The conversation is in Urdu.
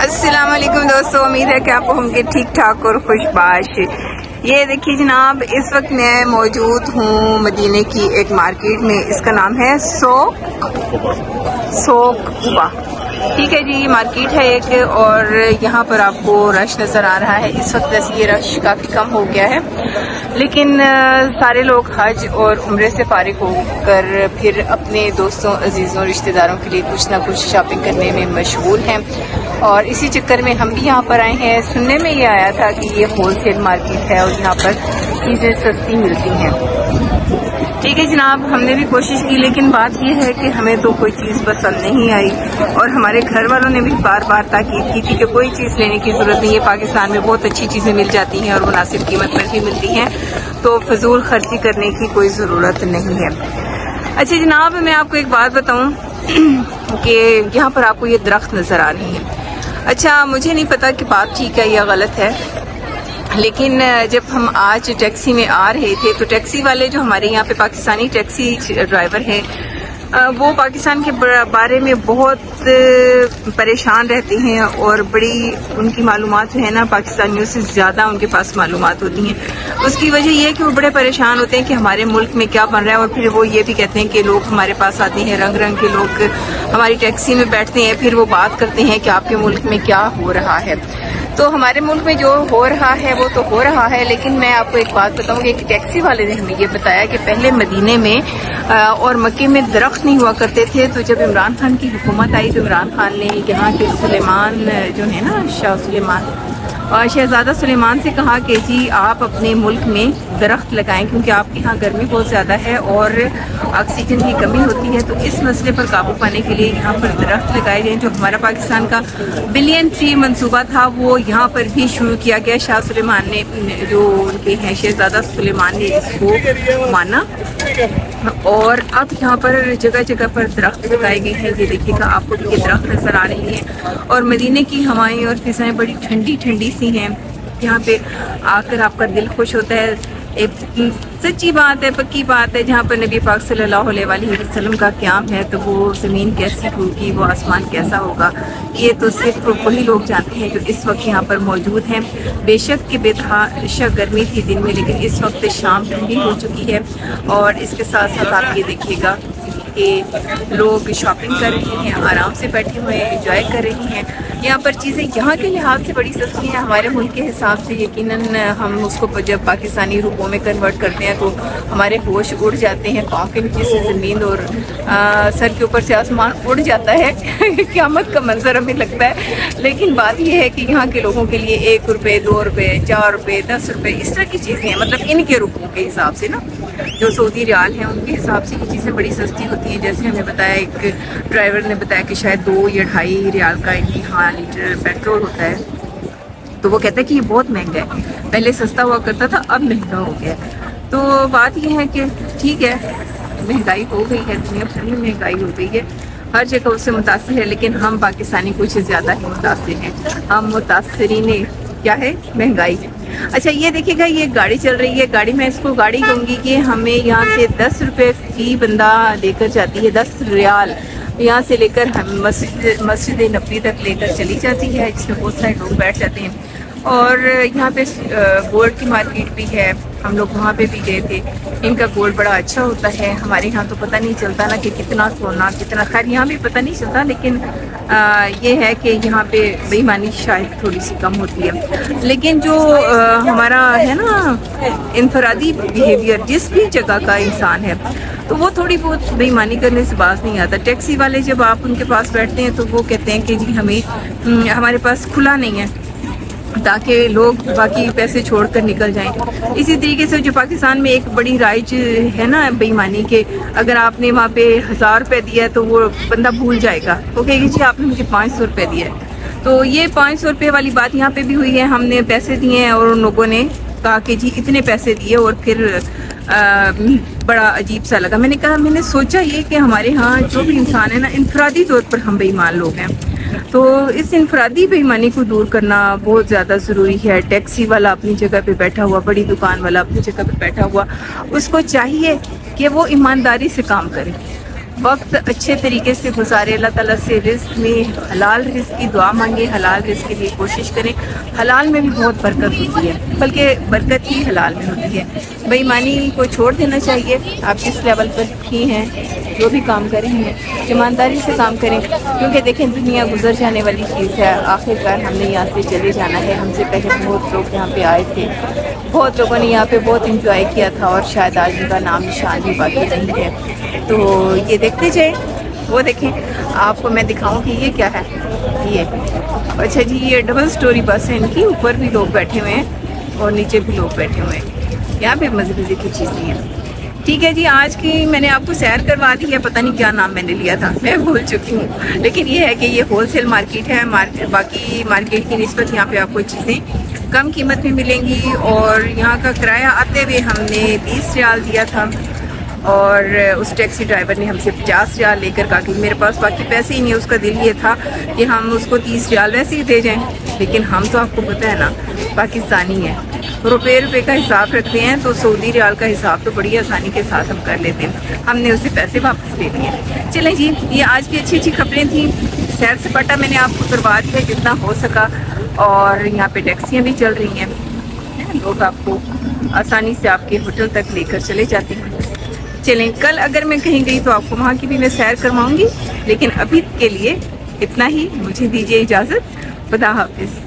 السلام علیکم دوستو، امید ہے کہ آپ ہوں گے ٹھیک ٹھاک اور خوشباش۔ یہ دیکھیے جناب، اس وقت میں موجود ہوں مدینے کی ایک مارکیٹ میں، اس کا نام ہے سوق قبا۔ ٹھیک ہے جی، یہ مارکیٹ ہے ایک، اور یہاں پر آپ کو رش نظر آ رہا ہے۔ اس وقت ویسے یہ رش کافی کم ہو گیا ہے، لیکن سارے لوگ حج اور عمرے سے فارغ ہو کر پھر اپنے دوستوں، عزیزوں، رشتہ داروں کے لیے کچھ نہ کچھ شاپنگ کرنے میں مشغول ہیں، اور اسی چکر میں ہم بھی یہاں پر آئے ہیں۔ سننے میں یہ آیا تھا کہ یہ ہول سیل مارکیٹ ہے اور یہاں پر چیزیں سستی ملتی ہیں۔ ٹھیک ہے جناب، ہم نے بھی کوشش کی، لیکن بات یہ ہے کہ ہمیں تو کوئی چیز پسند نہیں آئی، اور ہمارے گھر والوں نے بھی بار بار تاکید کی تھی کہ کوئی چیز لینے کی ضرورت نہیں ہے، پاکستان میں بہت اچھی چیزیں مل جاتی ہیں اور مناسب قیمت پر بھی ملتی ہیں، تو فضول خرچی کرنے کی کوئی ضرورت نہیں ہے۔ اچھا جناب، میں آپ کو ایک بات بتاؤں کہ یہاں پر آپ کو یہ درخت نظر آ رہے ہیں۔ اچھا، مجھے نہیں پتا کہ بات ٹھیک ہے یا غلط ہے، لیکن جب ہم آج ٹیکسی میں آ رہے تھے تو ٹیکسی والے جو ہمارے یہاں پہ پاکستانی ٹیکسی ڈرائیور ہیں، وہ پاکستان کے بارے میں بہت پریشان رہتے ہیں، اور بڑی ان کی معلومات جو ہے نا پاکستانیوں سے زیادہ ان کے پاس معلومات ہوتی ہیں۔ اس کی وجہ یہ ہے کہ وہ بڑے پریشان ہوتے ہیں کہ ہمارے ملک میں کیا بن رہا ہے، اور پھر وہ یہ بھی کہتے ہیں کہ لوگ ہمارے پاس آتے ہیں، رنگ رنگ کے لوگ ہماری ٹیکسی میں بیٹھتے ہیں، پھر وہ بات کرتے ہیں کہ آپ کے ملک میں کیا ہو رہا ہے۔ تو ہمارے ملک میں جو ہو رہا ہے وہ تو ہو رہا ہے، لیکن میں آپ کو ایک بات بتاؤں کہ ایک ٹیکسی والے نے ہمیں یہ بتایا کہ پہلے مدینے میں اور مکے میں درخت نہیں ہوا کرتے تھے، تو جب عمران خان کی حکومت آئی تو عمران خان نے یہاں کے سلیمان جو ہے نا شاہ سلیمان اور شہزادہ سلیمان سے کہا کہ جی آپ اپنے ملک میں درخت لگائیں، کیونکہ آپ کے یہاں گرمی بہت زیادہ ہے اور آکسیجن کی کمی ہوتی ہے، تو اس مسئلے پر قابو پانے کے لیے یہاں پر درخت لگائے جائیں۔ جو ہمارا پاکستان کا بلین ٹری منصوبہ تھا وہ یہاں پر بھی شروع کیا گیا۔ شاہ سلیمان نے، جو ان کے ہیں شہزادہ سلیمان نے، اس کو مانا، اور اب یہاں پر جگہ جگہ پر درخت لگائے گئے ہیں۔ یہ دیکھیے گا، آپ کو بھی یہ درخت نظر آ رہی ہیں، اور مدینے کی ہوائیں اور فضائیں بڑی ٹھنڈی ٹھنڈی سی ہیں۔ یہاں پہ آ کر آپ کا دل خوش ہوتا ہے۔ ایک سچی بات ہے، پکی بات ہے، جہاں پر نبی پاک صلی اللہ علیہ وآلہ وسلم کا قیام ہے تو وہ زمین کیسی ہوگی، وہ آسمان کیسا ہوگا، یہ تو صرف وہی لوگ جانتے ہیں جو اس وقت یہاں پر موجود ہیں۔ بے شک کہ بے شک گرمی تھی دن میں، لیکن اس وقت شام ٹھنڈی ہو چکی ہے، اور اس کے ساتھ ساتھ آپ یہ دیکھیے گا کہ لوگ شاپنگ کر رہے ہیں، آرام سے بیٹھے ہوئے ہیں، انجوائے کر رہے ہیں۔ یہاں پر چیزیں یہاں کے لحاظ سے بڑی سستی ہیں، ہمارے ملک کے حساب سے یقیناً ہم اس کو جب پاکستانی روپوں میں کنورٹ کرتے ہیں تو ہمارے ہوش اڑ جاتے ہیں، پاؤں کے نیچے سے زمین اور سر کے اوپر سے آسمان اڑ جاتا ہے، قیامت کا منظر ہمیں لگتا ہے۔ لیکن بات یہ ہے کہ یہاں کے لوگوں کے لیے 1 روپے، 2 روپے، 4 روپے، 10 روپے اس طرح کی چیزیں ہیں، مطلب ان کے روپوں کے حساب سے نا، جو سعودی ریال ہیں ان کے حساب سے یہ چیزیں بڑی سستی ہوتی ہیں۔ جیسے ہمیں بتایا، ایک ڈرائیور نے بتایا کہ شاید 2 یا 2.5 ریال کا یہاں لیٹر پیٹرول ہوتا ہے، تو وہ کہتا ہے کہ یہ بہت مہنگا ہے، پہلے سستا ہوا کرتا تھا اب مہنگا ہو گیا ہے۔ تو بات یہ ہے کہ ٹھیک ہے، مہنگائی ہو گئی ہے، دنیا بھر میں مہنگائی ہو گئی ہے، ہر جگہ اس سے متاثر ہے، لیکن ہم پاکستانی کچھ زیادہ ہی متاثر ہیں۔ ہم متاثرین کیا ہے؟ مہنگائی۔ اچھا، یہ دیکھیے گا، یہ گاڑی چل رہی ہے، گاڑی میں اس کو گاڑی کہوں گی کہ ہمیں یہاں سے 10 روپے فی بندہ لے کر جاتی ہے، 10 ریال یہاں سے لے کر ہم مسجد نبوی تک لے کر چلی جاتی ہے، جس میں بہت سارے لوگ بیٹھ جاتے ہیں۔ اور یہاں پہ گولڈ کی مارکیٹ بھی ہے، ہم لوگ وہاں پہ بھی گئے تھے۔ ان کا گولڈ بڑا اچھا ہوتا ہے، ہمارے یہاں تو پتہ نہیں چلتا نا کہ کتنا سونا کتنا، خیر یہاں بھی پتہ نہیں چلتا، لیکن یہ ہے کہ یہاں پہ بے ایمانی شاید تھوڑی سی کم ہوتی ہے۔ لیکن جو ہمارا ہے نا انفرادی بیہیویئر جس بھی جگہ کا انسان ہے، تو وہ تھوڑی بہت بے ایمانی کرنے سے باز نہیں آتا۔ ٹیکسی والے جب آپ ان کے پاس بیٹھتے ہیں تو وہ کہتے ہیں کہ جی ہمارے پاس کھلا نہیں ہے، تاکہ لوگ باقی پیسے چھوڑ کر نکل جائیں۔ اسی طریقے سے جو پاکستان میں ایک بڑی رائج ہے نا بے ایمانی کے، اگر آپ نے وہاں پہ 1000 روپے دیا ہے تو وہ بندہ بھول جائے گا، وہ کہے گی جی آپ نے مجھے 500 روپے دیا ہے۔ تو یہ 500 روپے والی بات یہاں پہ بھی ہوئی ہے، ہم نے پیسے دیے ہیں اور ان لوگوں نے کہا کہ جی اتنے پیسے دیے، اور پھر بڑا عجیب سا لگا۔ میں نے کہا، میں نے سوچا یہ کہ ہمارے ہاں جو بھی انسان ہے نا، انفرادی طور پر ہم بے ایمان لوگ ہیں، تو اس انفرادی بے ایمانی کو دور کرنا بہت زیادہ ضروری ہے۔ ٹیکسی والا اپنی جگہ پہ بیٹھا ہوا، بڑی دکان والا اپنی جگہ پہ بیٹھا ہوا، اس کو چاہیے کہ وہ ایمانداری سے کام کرے، وقت اچھے طریقے سے گزارے، اللہ تعالیٰ سے رزق میں حلال رزق کی دعا مانگے، حلال رزق کے لیے کوشش کریں. حلال میں بھی بہت برکت ہوتی ہے، بلکہ برکت ہی حلال میں ہوتی ہے. بے ایمانی کو چھوڑ دینا چاہیے. آپ جس لیول پر ہی ہیں، جو بھی کام کر رہے ہیں، ایمانداری سے کام کریں، کیونکہ دیکھیں دنیا گزر جانے والی چیز ہے. آخرکار ہم نے یہاں سے چلے جانا ہے. ہم سے پہلے بہت لوگ یہاں پہ آئے تھے، بہت لوگوں نے یہاں پہ بہت انجوائے کیا تھا، اور شاید آج ان کا نام نشان بھی باقی نہیں ہے. تو یہ دیکھتے جائیں. وہ دیکھیں، آپ کو میں دکھاؤں کہ یہ کیا ہے. یہ اچھا جی، یہ ڈبل سٹوری بس ہے ان کی. اوپر بھی لوگ بیٹھے ہوئے ہیں اور نیچے بھی لوگ بیٹھے ہوئے ہیں. یہاں پہ مزے مزے کی چیزیں ہیں. ٹھیک ہے جی، آج کی میں نے آپ کو سیر کروا دی ہے. پتہ نہیں کیا نام میں نے لیا تھا، میں بھول چکی ہوں. لیکن یہ ہے کہ یہ ہول سیل مارکیٹ ہے. باقی مارکیٹ کی نسبت یہاں پہ آپ کو چیزیں کم قیمت میں ملیں گی. اور یہاں کا کرایہ آتے ہوئے ہم نے 20 ریال دیا تھا، اور اس ٹیکسی ڈرائیور نے ہم سے 50 ریال لے کر کہا کہ میرے پاس باقی پیسے ہی نہیں. اس کا دل یہ تھا کہ ہم اس کو 30 ریال ویسے ہی دے جائیں. لیکن ہم تو آپ کو پتہ ہے نا پاکستانی ہیں، روپے کا حساب رکھتے ہیں، تو سعودی ریال کا حساب تو بڑی آسانی کے ساتھ ہم کر لیتے ہیں. ہم نے اسے پیسے واپس دے دیے. چلیں جی، یہ آج کی اچھی اچھی خبریں تھیں. سیر سپاٹا میں نے آپ کو کروا دیا جتنا ہو سکا. اور یہاں پہ ٹیکسیاں بھی چل رہی ہیں، لوگ آپ کو آسانی سے آپ کے ہوٹل تک لے کر چلے جاتے ہیں. چلیں، کل اگر میں کہیں گئی تو آپ کو وہاں کی بھی میں سیر کرواؤں گی. لیکن ابھی کے لیے اتنا ہی. مجھے دیجیے اجازت. خدا حافظ.